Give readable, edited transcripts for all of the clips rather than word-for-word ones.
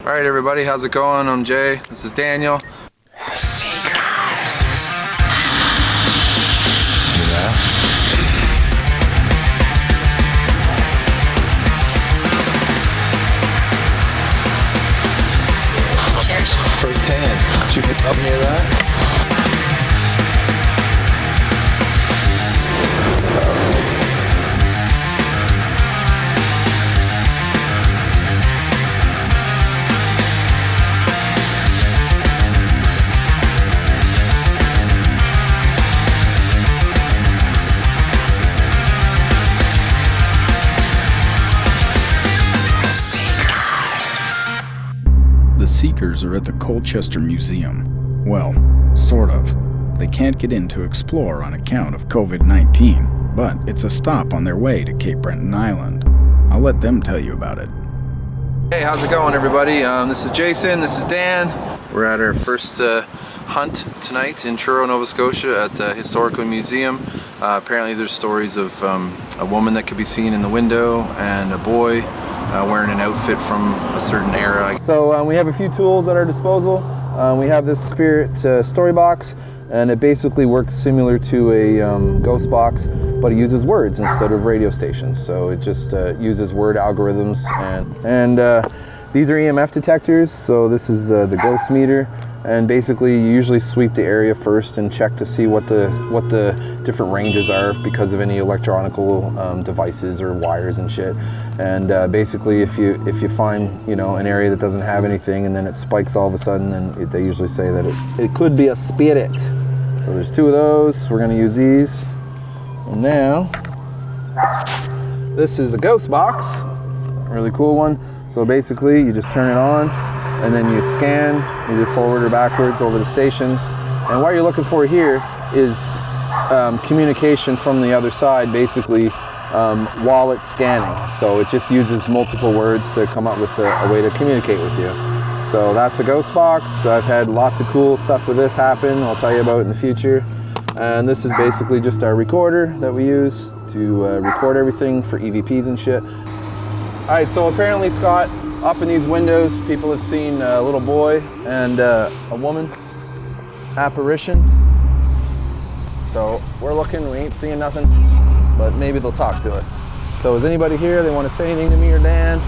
Alright everybody, how's it going? I'm Jay, this is Daniel. First hand. Did you pick up near that? The Seekers are at the Colchester Museum. Well, sort of. They can't get in to explore on account of COVID-19, but it's a stop on their way to Cape Breton Island. I'll let them tell you about it. Hey, how's it going everybody? This is Jason, this is Dan. We're at our first hunt tonight in Truro, Nova Scotia at the Historical Museum. Apparently there's stories of a woman that could be seen in the window and a boy wearing an outfit from a certain era. So we have a few tools at our disposal. We have this spirit story box, and it basically works similar to a ghost box, but it uses words instead of radio stations. So it just uses word algorithms, and these are EMF detectors. So this is the ghost meter, and basically you usually sweep the area first and check to see what the different ranges are because of any electronical devices or wires and shit. And basically if you find an area that doesn't have anything and then it spikes all of a sudden, then they usually say that it could be a spirit. So there's two of those. We're gonna use these. And now this is a ghost box, a really cool one. So basically you just turn it on and then you scan either forward or backwards over the stations. And what you're looking for here is communication from the other side, basically, while it's scanning. So it just uses multiple words to come up with a way to communicate with you. So that's a ghost box. I've had lots of cool stuff with this happen. I'll tell you about it in the future. And this is basically just our recorder that we use to record everything for EVPs and shit. All right, so apparently, Scott, up in these windows, people have seen a little boy and a woman apparition. So we're looking, we ain't seeing nothing, but maybe they'll talk to us. So is anybody here? They want to say anything to me or Dan?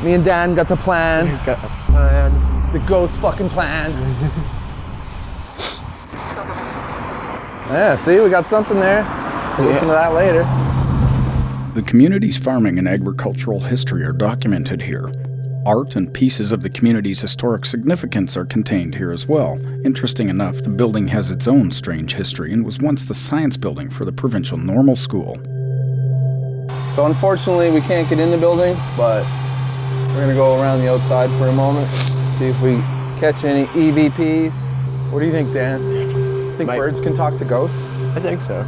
Me and Dan got the plan. We got a plan. The ghost fucking plan. Yeah, see, we got something there. To listen to that later. The community's farming and agricultural history are documented here. Art and pieces of the community's historic significance are contained here as well. Interesting enough, the building has its own strange history and was once the science building for the provincial normal school. So unfortunately we can't get in the building, but we're gonna go around the outside for a moment, see if we catch any EVPs. What do you think, Dan? Think birds can talk to ghosts? I think so.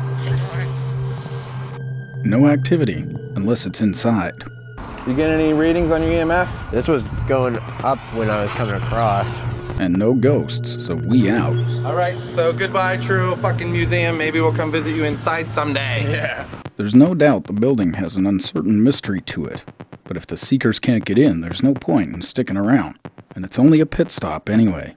No activity, unless it's inside. You get any readings on your EMF? This was going up when I was coming across. And no ghosts, so we out. All right, so goodbye, True fucking museum. Maybe we'll come visit you inside someday. Yeah. There's no doubt the building has an uncertain mystery to it. But if the Seekers can't get in, there's no point in sticking around. And it's only a pit stop anyway.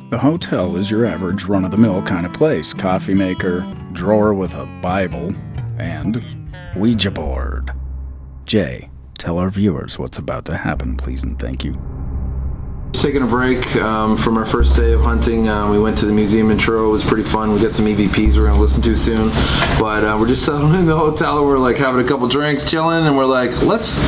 The hotel is your average run-of-the-mill kind of place. Coffee maker, drawer with a Bible, and Ouija board. Jay, tell our viewers what's about to happen, please and thank you. Taking a break from our first day of hunting. We went to the museum in Truro. It was pretty fun. We got some EVPs we're going to listen to soon. But we're just settling in the hotel. We're like having a couple drinks, chilling, and we're like, let's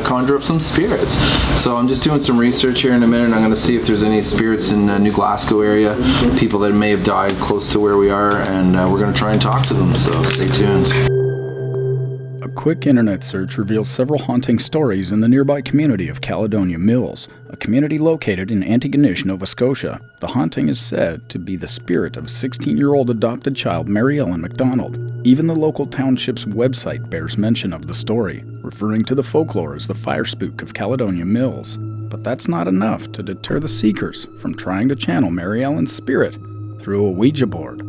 conjure up some spirits. So I'm just doing some research here in a minute. I'm going to see if there's any spirits in New Glasgow area, people that may have died close to where we are, and we're going to try and talk to them. So stay tuned. A quick internet search reveals several haunting stories in the nearby community of Caledonia Mills, a community located in Antigonish, Nova Scotia. The haunting is said to be the spirit of 16-year-old adopted child Mary Ellen MacDonald. Even the local township's website bears mention of the story, referring to the folklore as the fire spook of Caledonia Mills. But that's not enough to deter the seekers from trying to channel Mary Ellen's spirit through a Ouija board.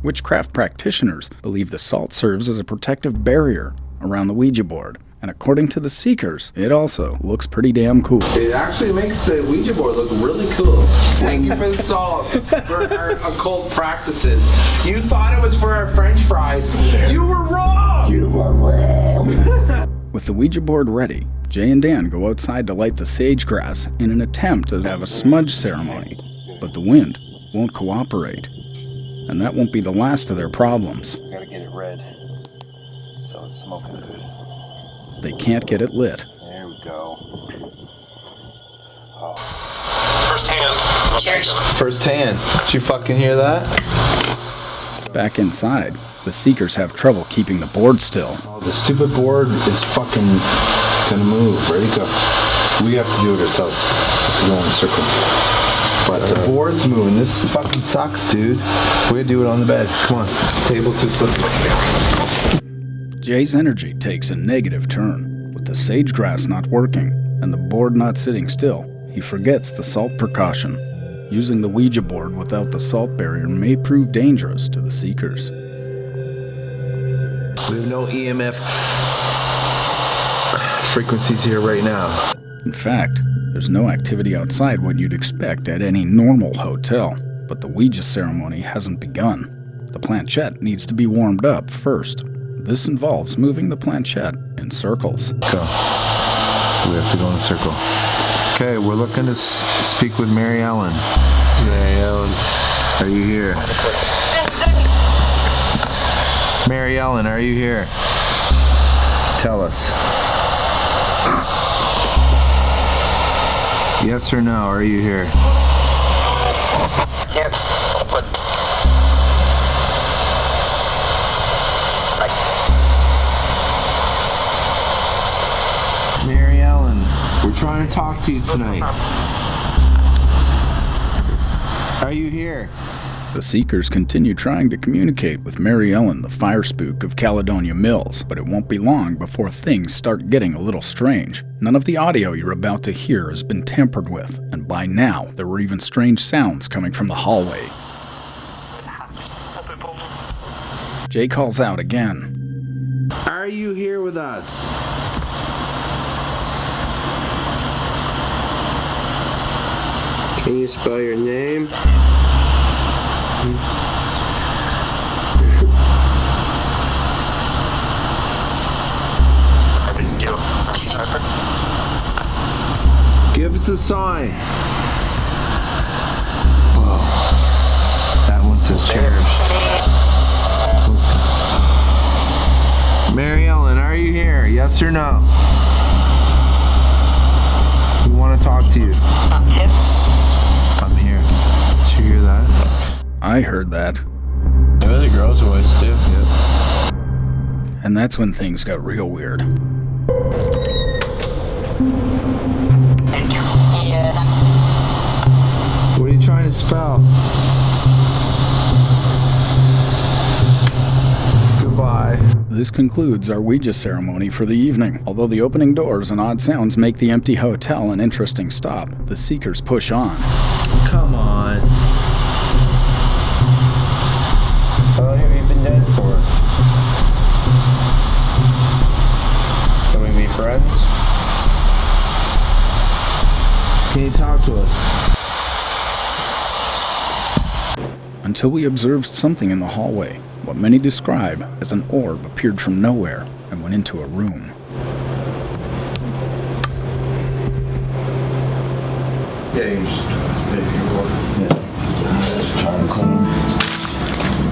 Witchcraft practitioners believe the salt serves as a protective barrier around the Ouija board, and according to the seekers, it also looks pretty damn cool. It actually makes the Ouija board look really cool. Thank you for the salt for our occult practices. You thought it was for our French fries. You were wrong! You were wrong! With the Ouija board ready, Jay and Dan go outside to light the sage grass in an attempt to have a smudge ceremony, but the wind won't cooperate. And that won't be the last of their problems. Gotta get it red so it's smoking good. They can't get it lit. There we go. Oh. First hand. Cheers. First hand. Did you fucking hear that? Back inside, the seekers have trouble keeping the board still. Oh, the stupid board is fucking gonna move. Ready, go. We have to do it ourselves. We have to go in a circle. But the board's moving. This fucking sucks, dude. We gotta do it on the bed. Come on. This table's too slippery. Jay's energy takes a negative turn. With the sage grass not working and the board not sitting still, he forgets the salt precaution. Using the Ouija board without the salt barrier may prove dangerous to the seekers. We have no EMF frequencies here right now. In fact, there's no activity outside what you'd expect at any normal hotel, but the Ouija ceremony hasn't begun. The planchette needs to be warmed up first. This involves moving the planchette in circles. Go. So we have to go in a circle. Okay, we're looking to speak with Mary Ellen. Mary Ellen, are you here? Mary Ellen, are you here? Tell us. Yes or no, are you here? Yes. Mary Ellen, we're trying to talk to you tonight. Are you here? The seekers continue trying to communicate with Mary Ellen, the fire spook of Caledonia Mills, but it won't be long before things start getting a little strange. None of the audio you're about to hear has been tampered with, and by now there were even strange sounds coming from the hallway. Jay calls out again. Are you here with us? Can you spell your name? Give us a sign. Whoa. That one says cherished. Mary Ellen, are you here? Yes or no? We want to talk to you. I'm here. Did you hear that? I heard that. It was a girl's voice, too. Yep. And that's when things got real weird. What are you trying to spell? Goodbye. This concludes our Ouija ceremony for the evening. Although the opening doors and odd sounds make the empty hotel an interesting stop, the seekers push on. Come on. How long have you been dead for? Can we be friends? Can you talk to us? Until we observed something in the hallway. What many describe as an orb appeared from nowhere and went into a room.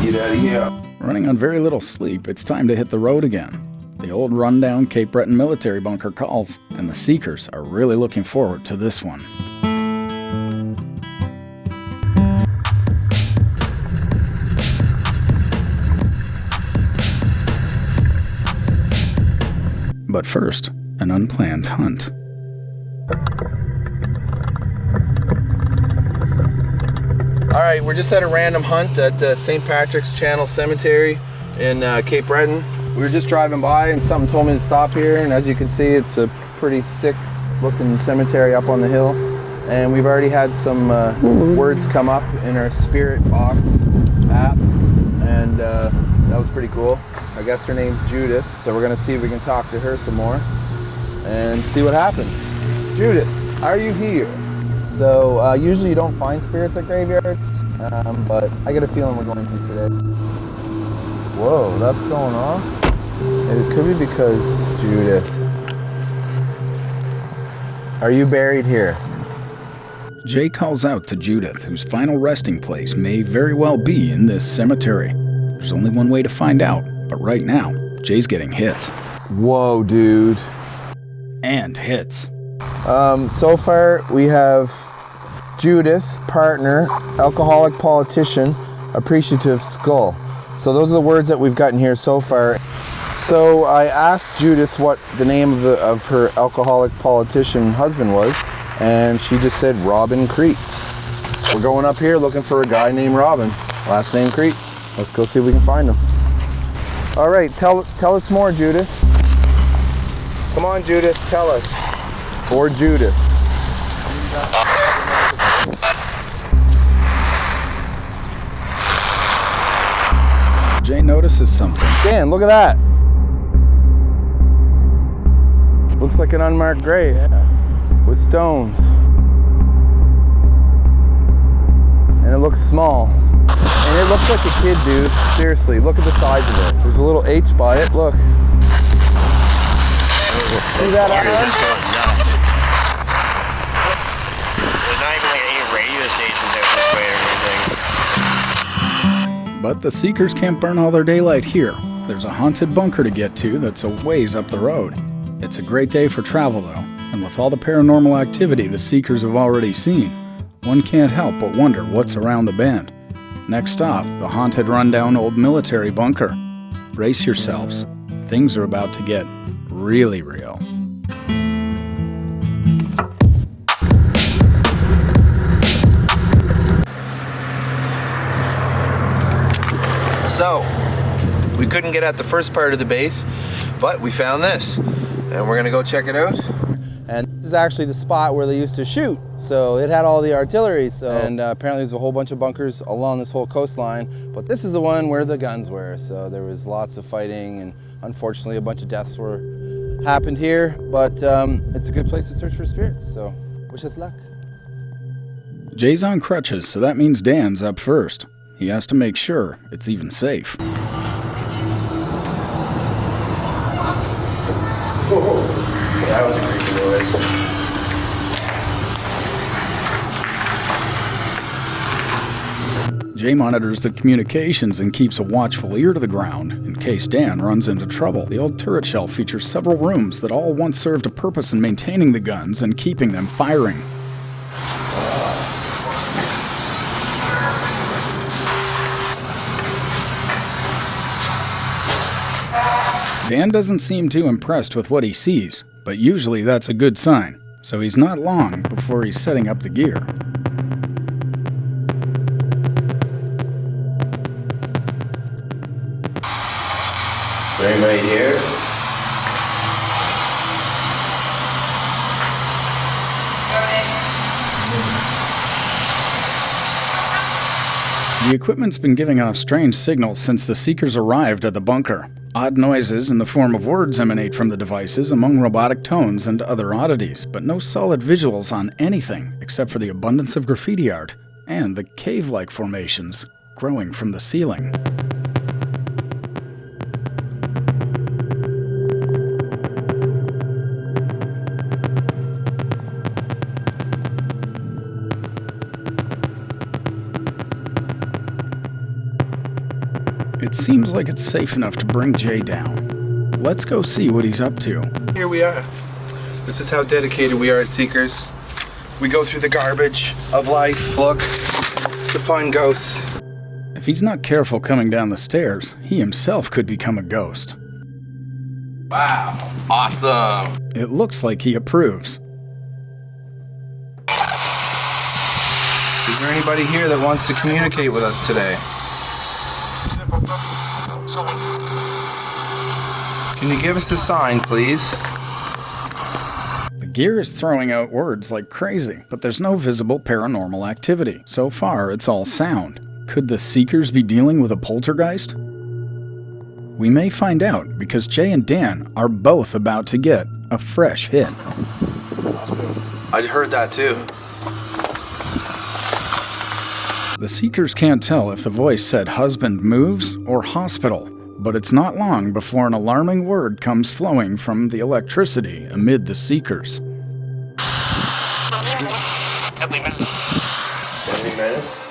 Get out of here. Running on very little sleep, it's time to hit the road again. The old rundown Cape Breton military bunker calls, and the seekers are really looking forward to this one. But first, an unplanned hunt. Alright, we're just at a random hunt at St. Patrick's Channel Cemetery in Cape Breton. We were just driving by and something told me to stop here, and as you can see, it's a pretty sick looking cemetery up on the hill. And we've already had some words come up in our Spirit Box app, and that was pretty cool. I guess her name's Judith, so we're gonna see if we can talk to her some more and see what happens. Judith, are you here? So usually you don't find spirits at graveyards, but I get a feeling we're going to today. Whoa, that's going on. And it could be because, Judith, are you buried here? Jay calls out to Judith, whose final resting place may very well be in this cemetery. There's only one way to find out, but right now, Jay's getting hits. Whoa, dude. And hits. So far, we have Judith, partner, alcoholic politician, appreciative skull. So those are the words that we've gotten here so far. So I asked Judith what the name of her alcoholic politician husband was, and she just said Robin Creets. We're going up here looking for a guy named Robin, last name Creets. Let's go see if we can find him. All right, tell us more, Judith. Come on, Judith, tell us. Or Judith. Jay notices something. Dan, look at that. Looks like an unmarked grave with stones. And it looks small. And it looks like a kid, dude. Seriously, look at the size of it. There's a little H by it, look. See that? There's not even like any radio stations out this way or anything. But the Seekers can't burn all their daylight here. There's a haunted bunker to get to that's a ways up the road. It's a great day for travel though, and with all the paranormal activity the Seekers have already seen, one can't help but wonder what's around the bend. Next stop, the haunted rundown old military bunker. Brace yourselves. Things are about to get really real. So, we couldn't get at the first part of the base, but we found this, and we're gonna go check it out. And this is actually the spot where they used to shoot, so it had all the artillery, and apparently there's a whole bunch of bunkers along this whole coastline, but this is the one where the guns were, so there was lots of fighting, and unfortunately a bunch of deaths happened here, but it's a good place to search for spirits, so wish us luck. Jay's on crutches, so that means Dan's up first. He has to make sure it's even safe. That was a creepy noise. Jay monitors the communications and keeps a watchful ear to the ground in case Dan runs into trouble. The old turret shell features several rooms that all once served a purpose in maintaining the guns and keeping them firing. Dan doesn't seem too impressed with what he sees, but usually that's a good sign, so he's not long before he's setting up the gear. Is there anybody here? The equipment's been giving off strange signals since the Seekers arrived at the bunker. Odd noises in the form of words emanate from the devices among robotic tones and other oddities, but no solid visuals on anything except for the abundance of graffiti art and the cave-like formations growing from the ceiling. It seems like it's safe enough to bring Jay down. Let's go see what he's up to. Here we are. This is how dedicated we are at Seekers. We go through the garbage of life, look, to find ghosts. If he's not careful coming down the stairs, he himself could become a ghost. Wow, awesome. It looks like he approves. Is there anybody here that wants to communicate with us today? Can you give us a sign, please? Gear is throwing out words like crazy, but there's no visible paranormal activity. So far, it's all sound. Could the Seekers be dealing with a poltergeist? We may find out, because Jay and Dan are both about to get a fresh hit. I heard that too. The Seekers can't tell if the voice said husband moves or hospital, but it's not long before an alarming word comes flowing from the electricity amid the Seekers. Deadly menace. Deadly menace?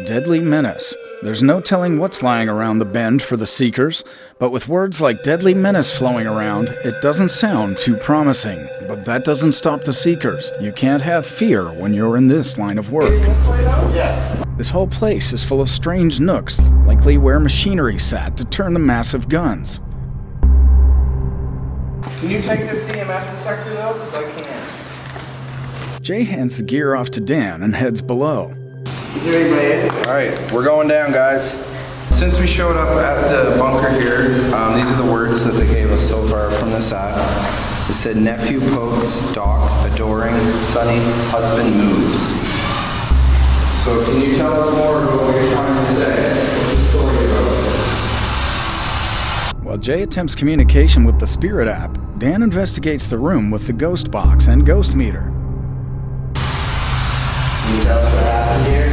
Deadly menace. There's no telling what's lying around the bend for the Seekers, but with words like deadly menace flowing around, it doesn't sound too promising. But that doesn't stop the Seekers. You can't have fear when you're in this line of work. Yeah. This whole place is full of strange nooks, likely where machinery sat to turn the massive guns. Can you take this EMF detector though? Because I can't. Jay hands the gear off to Dan and heads below. Alright, we're going down, guys. Since we showed up at the bunker here, these are the words that they gave us so far from this app. It said, nephew pokes, doc, adoring, sonny, husband moves. So can you tell us more about what you're trying to say? What's the story about? While Jay attempts communication with the Spirit app, Dan investigates the room with the ghost box and ghost meter. Can you tell us what happened here?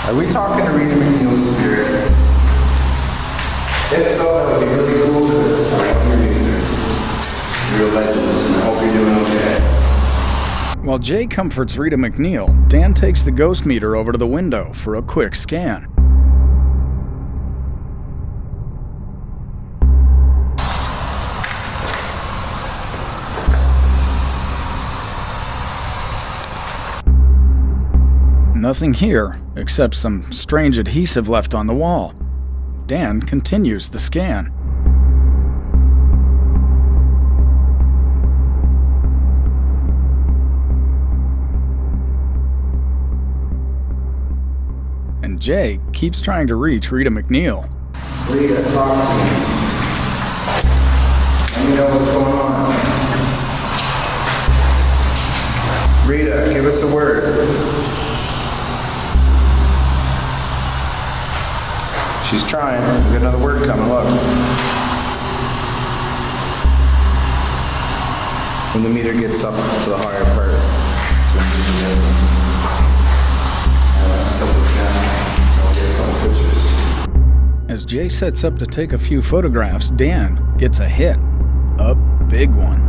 Are we talking to Rita McNeil's spirit? If so, that would be really cool because I love your music. You're a legend, and I hope you're doing okay. While Jay comforts Rita McNeil, Dan takes the ghost meter over to the window for a quick scan. Nothing here, except some strange adhesive left on the wall. Dan continues the scan. And Jay keeps trying to reach Rita McNeil. Rita, talk to me. Let me know what's going on. Rita, give us a word. She's trying. We've got another word coming, look. When the meter gets up to the higher part, that's when you can set this down. So I'll get a couple pictures. As Jay sets up to take a few photographs, Dan gets a hit. A big one.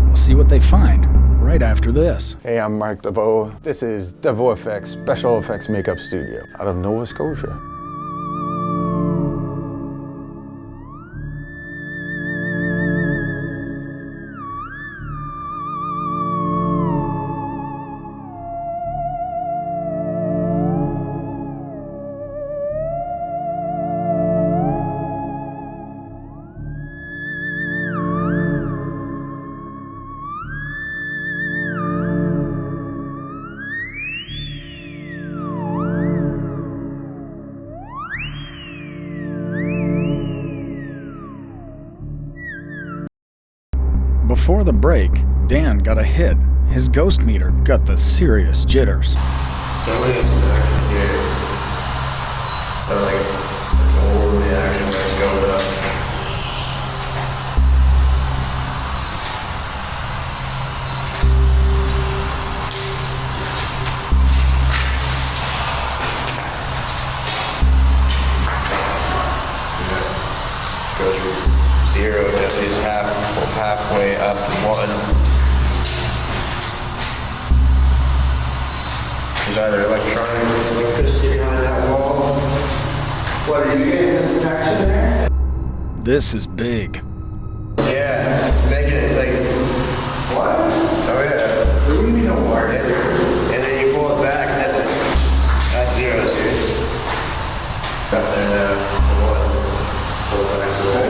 We'll see what they find right after this. Hey, I'm Mark DeVoe. This is DeVoe Effects Special Effects Makeup Studio out of Nova Scotia. Before the break, Dan got a hit. His ghost meter got the serious jitters. Somebody has some action here. Or like a whole reaction that's going up. Goes from 0 to at least halfway up to 1. There's either electricity behind that wall. What, are you getting the detection there? This is big. Yeah, making it like, what? Oh yeah. What do you mean no wire? And then you pull it back, and that's zero, see? It's up there now. Pull it back to the back.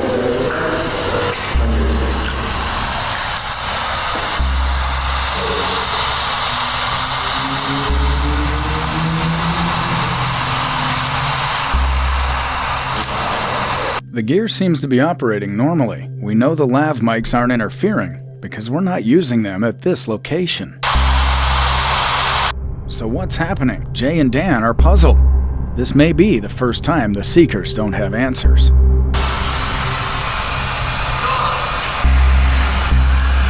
The gear seems to be operating normally. We know the lav mics aren't interfering because we're not using them at this location. So what's happening? Jay and Dan are puzzled. This may be the first time the Seekers don't have answers.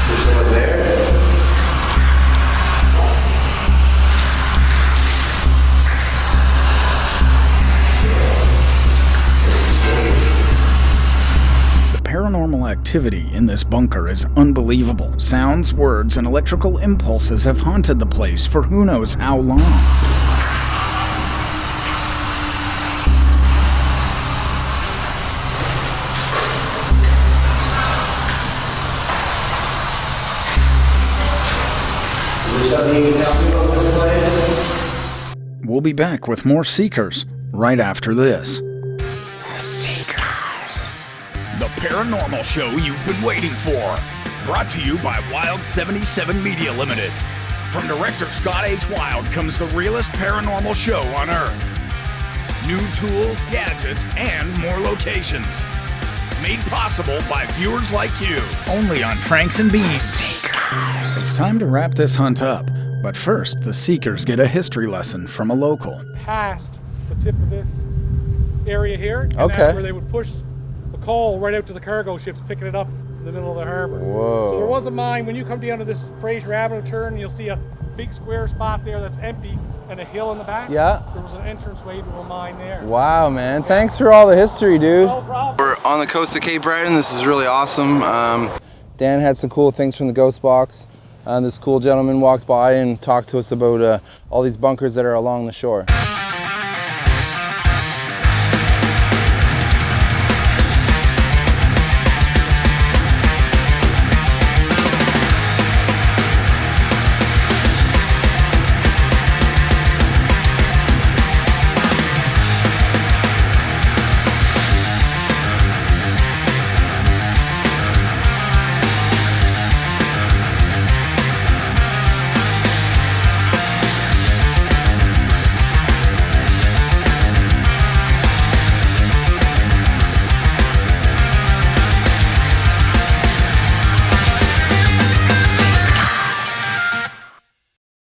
There's someone there? Paranormal activity in this bunker is unbelievable. Sounds, words, and electrical impulses have haunted the place for who knows how long. Is there something you can tell me about this place? We'll be back with more Seekers right after this. The paranormal show you've been waiting for. Brought to you by Wild 77 Media Limited. From director Scott H. Wild comes the realest paranormal show on Earth. New tools, gadgets, and more locations. Made possible by viewers like you. Only on Franks and Beans. Seekers. It's time to wrap this hunt up. But first, the Seekers get a history lesson from a local. Past the tip of this area here. And Okay. that's where they would push coal right out to the cargo ships, picking it up in the middle of the harbor. Whoa. So there was a mine. When you come down to this Fraser Avenue turn, you'll see a big square spot there that's empty and a hill in the back. Yeah. There was an entranceway to a mine there. Wow, man. Thanks for all the history, dude. No problem. We're on the coast of Cape Breton. This is really awesome. Dan had some cool things from the ghost box. This cool gentleman walked by and talked to us about all these bunkers that are along the shore.